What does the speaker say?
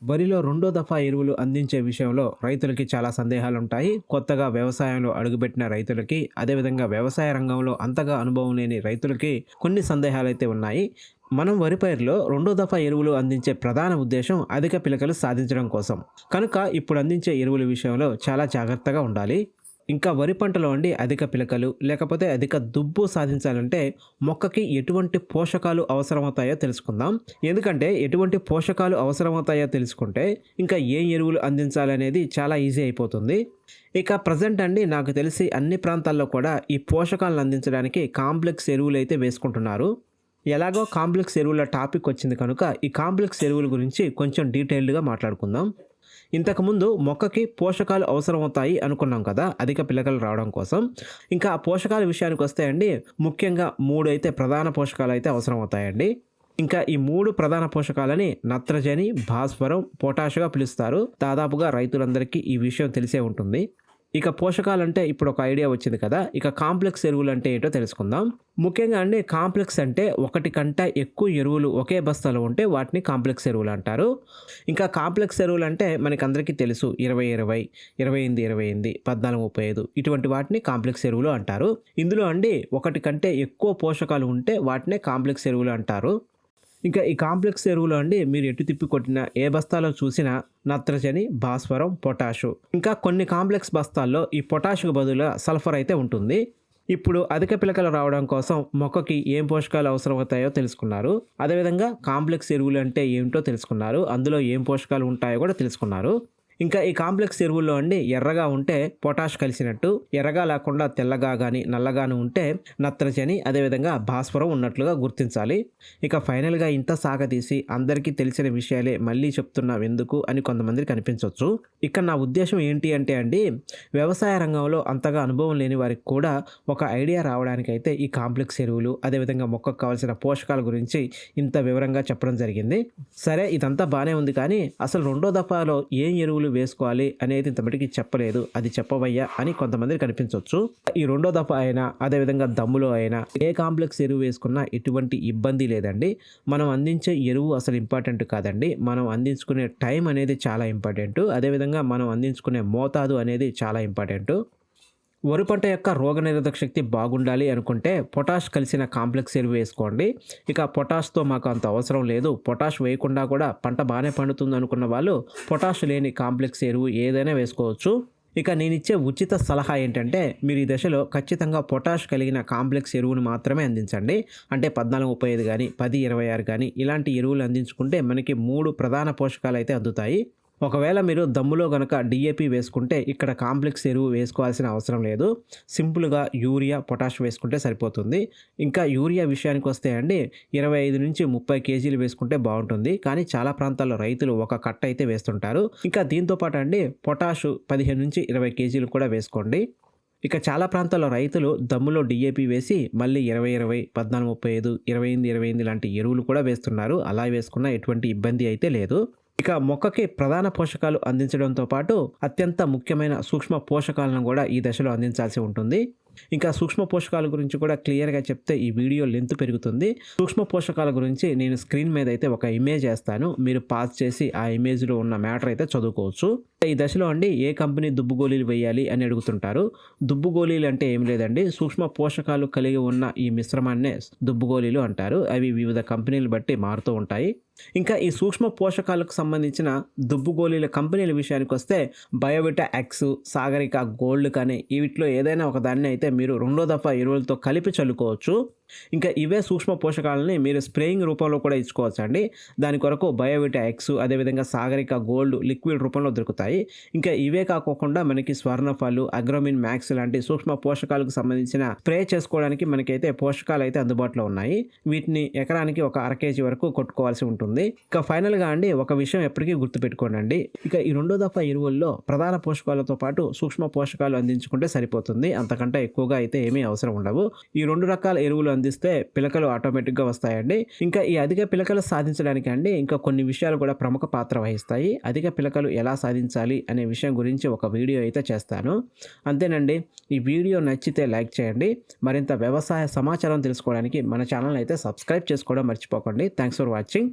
వరిలో రెండో దఫా ఎరువులు అందించే విషయంలో రైతులకి చాలా సందేహాలుంటాయి. కొత్తగా వ్యవసాయంలో అడుగుపెట్టిన రైతులకి, అదేవిధంగా వ్యవసాయ రంగంలో అంతగా అనుభవం లేని రైతులకి కొన్ని సందేహాలైతే ఉన్నాయి. మనం వరి పైరులో రెండో దఫా ఎరువులు అందించే ప్రధాన ఉద్దేశం అధిక పిలకలు సాధించడం కోసం. కనుక ఇప్పుడు అందించే ఎరువుల విషయంలో చాలా జాగ్రత్తగా ఉండాలి. ఇంకా వరి పంటలో అండి అధిక పిలకలు లేకపోతే అధిక దుబ్బు సాధించాలంటే మొక్కకి ఎటువంటి పోషకాలు అవసరమవుతాయో తెలుసుకుందాం. ఎందుకంటే ఎటువంటి పోషకాలు అవసరమవుతాయో తెలుసుకుంటే ఇంకా ఏ ఎరువులు అందించాలనేది చాలా ఈజీ అయిపోతుంది. ఇక ప్రజెంట్ అండి నాకు తెలిసి అన్ని ప్రాంతాల్లో కూడా ఈ పోషకాలను అందించడానికి కాంప్లెక్స్ ఎరువులు అయితే వేసుకుంటున్నారు. ఎలాగో కాంప్లెక్స్ ఎరువుల టాపిక్ వచ్చింది కనుక ఈ కాంప్లెక్స్ ఎరువుల గురించి కొంచెం డీటెయిల్డ్గా మాట్లాడుకుందాం. ఇంతకుముందు మొక్కకి పోషకాలు అవసరమవుతాయి అనుకున్నాం కదా అధిక పిలకలు రావడం కోసం. ఇంకా ఆ పోషకాల విషయానికి వస్తే అండి ముఖ్యంగా 3 అయితే ప్రధాన పోషకాలు అయితే అవసరమవుతాయండి. ఇంకా ఈ 3 ప్రధాన పోషకాలని నత్రజని, భాస్వరం, పొటాషుగా పిలుస్తారు. దాదాపుగా రైతులందరికీ ఈ విషయం తెలిసే ఉంటుంది. ఇక పోషకాలంటే ఇప్పుడు ఒక ఐడియా వచ్చింది కదా. ఇక కాంప్లెక్స్ ఎరువులు అంటే ఏంటో తెలుసుకుందాం. ముఖ్యంగా అండి కాంప్లెక్స్ అంటే ఒకటి కంటే ఎక్కువ ఎరువులు ఒకే బస్తాలో ఉంటే వాటిని కాంప్లెక్స్ ఎరువులు అంటారు. ఇంకా కాంప్లెక్స్ ఎరువులు అంటే మనకందరికీ తెలుసు 20-20, 28-28, 14-35 ఇటువంటి వాటిని కాంప్లెక్స్ ఎరువులు అంటారు. ఇందులో అండి ఒకటి కంటే ఎక్కువ పోషకాలు ఉంటే వాటినే కాంప్లెక్స్ ఎరువులు అంటారు. ఇంకా ఈ కాంప్లెక్స్ ఎరువులు అండి మీరు ఎటు తిప్పి కొట్టినా ఏ బస్తాలో చూసినా నత్రజని, భాస్వరం, పొటాషు. ఇంకా కొన్ని కాంప్లెక్స్ బస్తాల్లో ఈ పొటాషుకు బదులుగా సల్ఫర్ అయితే ఉంటుంది. ఇప్పుడు అధిక పిలకలు రావడం కోసం మొక్కకి ఏం పోషకాలు అవసరమవుతాయో తెలుసుకున్నారు. అదేవిధంగా కాంప్లెక్స్ ఎరువులు అంటే ఏమిటో తెలుసుకున్నారు. అందులో ఏం పోషకాలు ఉంటాయో కూడా తెలుసుకున్నారు. ఇంకా ఈ కాంప్లెక్స్ ఎరువుల్లో అండి ఎర్రగా ఉంటే పొటాష్ కలిసినట్టు, ఎర్రగా లేకుండా తెల్లగా కానీ నల్లగాను ఉంటే నత్రజని అదేవిధంగా భాస్వరం ఉన్నట్లుగా గుర్తించాలి. ఇక ఫైనల్గా ఇంత సాగదీసి అందరికీ తెలిసిన విషయాలే మళ్ళీ చెప్తున్నాం ఎందుకు అని కొంతమందికి అనిపించవచ్చు. ఇక్కడ నా ఉద్దేశం ఏంటి అంటే అండి వ్యవసాయ రంగంలో అంతగా అనుభవం లేని వారికి కూడా ఒక ఐడియా రావడానికైతే ఈ కాంప్లెక్స్ ఎరువులు అదేవిధంగా మొక్కకు కావాల్సిన పోషకాల గురించి ఇంత వివరంగా చెప్పడం జరిగింది. సరే ఇదంతా బాగానే ఉంది కానీ అసలు రెండో దఫాలో ఏం ఎరువులు వేసుకోవాలి అనేది ఇంతమటికి చెప్పలేదు, అది చెప్పవయ్యా అని కొంతమందికి కనిపించవచ్చు. ఈ రెండో దఫా అయినా అదేవిధంగా దమ్ములో అయినా ఏ కాంప్లెక్స్ ఎరువు వేసుకున్నా ఎటువంటి ఇబ్బంది లేదండి. మనం అందించే ఎరువు అసలు ఇంపార్టెంట్ కాదండి, మనం అందించుకునే టైం అనేది చాలా ఇంపార్టెంట్. అదేవిధంగా మనం అందించుకునే మోతాదు అనేది చాలా ఇంపార్టెంట్. వరి పంట యొక్క రోగనిరోధక శక్తి బాగుండాలి అనుకుంటే పొటాష్ కలిసిన కాంప్లెక్స్ ఎరువు వేసుకోండి. ఇక పొటాష్తో మాకు అంత అవసరం లేదు, పొటాష్ వేయకుండా కూడా పంట బాగానే పండుతుంది అనుకున్న వాళ్ళు పొటాష్ లేని కాంప్లెక్స్ ఎరువు ఏదైనా వేసుకోవచ్చు. ఇక నేనిచ్చే ఉచిత సలహా ఏంటంటే మీరు ఈ దశలో ఖచ్చితంగా పొటాష్ కలిగిన కాంప్లెక్స్ ఎరువును మాత్రమే అందించండి. అంటే 14-35 కానీ 10-26 కానీ ఇలాంటి ఎరువులు అందించుకుంటే మనకి 3 ప్రధాన పోషకాలు అయితే అందుతాయి. ఒకవేళ మీరు దమ్ములో గనక డిఏపి వేసుకుంటే ఇక్కడ కాంప్లెక్స్ ఎరువు వేసుకోవాల్సిన అవసరం లేదు. సింపుల్గా యూరియా, పొటాష్ వేసుకుంటే సరిపోతుంది. ఇంకా యూరియా విషయానికి వస్తే అండి 25-30 కేజీలు వేసుకుంటే బాగుంటుంది. కానీ చాలా ప్రాంతాల్లో రైతులు ఒక కట్ట అయితే వేస్తుంటారు. ఇంకా దీంతో పాటు అండి పొటాషు 15-20 కేజీలు కూడా వేసుకోండి. ఇక చాలా ప్రాంతాల్లో రైతులు దమ్ములో డిఏపి వేసి మళ్ళీ 20-20, 14-35, 28-28 లాంటి ఎరువులు కూడా వేస్తున్నారు. అలా వేసుకున్న ఎటువంటి ఇబ్బంది అయితే లేదు. ఇక మొక్కకి ప్రధాన పోషకాలు అందించడంతో పాటు అత్యంత ముఖ్యమైన సూక్ష్మ పోషకాలను కూడా ఈ దశలో అందించాల్సి ఉంటుంది. ఇంకా సూక్ష్మ పోషకాల గురించి కూడా క్లియర్గా చెప్తే ఈ వీడియో లెంత్ పెరుగుతుంది. సూక్ష్మ పోషకాల గురించి నేను స్క్రీన్ మీద అయితే ఒక ఇమేజ్ వేస్తాను, మీరు పాజ్ చేసి ఆ ఇమేజ్లో ఉన్న మ్యాటర్ అయితే చదువుకోవచ్చు. ఈ దశలో అండి ఏ కంపెనీ దుబ్బు గోళీలు వేయాలి అని అడుగుతుంటారు. దుబ్బు గోళీలు అంటే ఏం లేదండి, సూక్ష్మ పోషకాలు కలిగి ఉన్న ఈ మిశ్రమాన్నే దుబ్బు గోళీలు అంటారు. అవి వివిధ కంపెనీలు బట్టి మారుతూ ఉంటాయి. ఇంకా ఈ సూక్ష్మ పోషకాలకు సంబంధించిన దుబ్బు గోళీల కంపెనీల విషయానికి వస్తే బయోవిటా ఎక్స్, సాగరిక గోల్డ్ కానీ వీటిలో ఏదైనా ఒక దాన్ని అయితే మీరు రెండో దఫా ఎరువులతో కలిపి చల్లుకోవచ్చు. ఇంకా ఇవే సూక్ష్మ పోషకాలని మీరు స్ప్రేయింగ్ రూపంలో కూడా ఇచ్చుకోవచ్చు అండి. దాని కొరకు బయోవిటా ఎక్స్ అదేవిధంగా సాగరిక గోల్డ్ లిక్విడ్ రూపంలో దొరుకుతాయి. ఇంకా ఇవే కాకుండా మనకి స్వర్ణఫాలు, అగ్రోమిన్ మ్యాక్స్ లాంటి సూక్ష్మ పోషకాలకు సంబంధించిన స్ప్రే చేసుకోవడానికి మనకైతే పోషకాలు అయితే అందుబాటులో ఉన్నాయి. వీటిని ఎకరానికి ఒక 1/2 కేజీ వరకు కొట్టుకోవాల్సి ఉంటుంది. ఇక ఫైనల్గా అండి ఒక విషయం ఎప్పటికీ గుర్తుపెట్టుకోండి, ఇక ఈ రెండో దఫా ఎరువుల్లో ప్రధాన పోషకాలతో పాటు సూక్ష్మ పోషకాలు అందించుకుంటే సరిపోతుంది. అంతకంటే ఎక్కువగా అయితే ఏమీ అవసరం ఉండవు. ఈ 2 రకాల ఎరువులు అందిస్తే పిలకలు ఆటోమేటిక్గా వస్తాయండి. ఇంకా ఈ అధిక పిలకలు సాధించడానికి అండి ఇంకా కొన్ని విషయాలు కూడా ప్రముఖ పాత్ర వహిస్తాయి. అధిక పిలకలు ఎలా సాధించాలి అనే విషయం గురించి ఒక వీడియో అయితే చేస్తాను. అంతేనండి, ఈ వీడియో నచ్చితే లైక్ చేయండి. మరింత వ్యవసాయ సమాచారం తెలుసుకోవడానికి మన ఛానల్ అయితే సబ్స్క్రైబ్ చేసుకోవడం మర్చిపోకండి. Thanks for watching.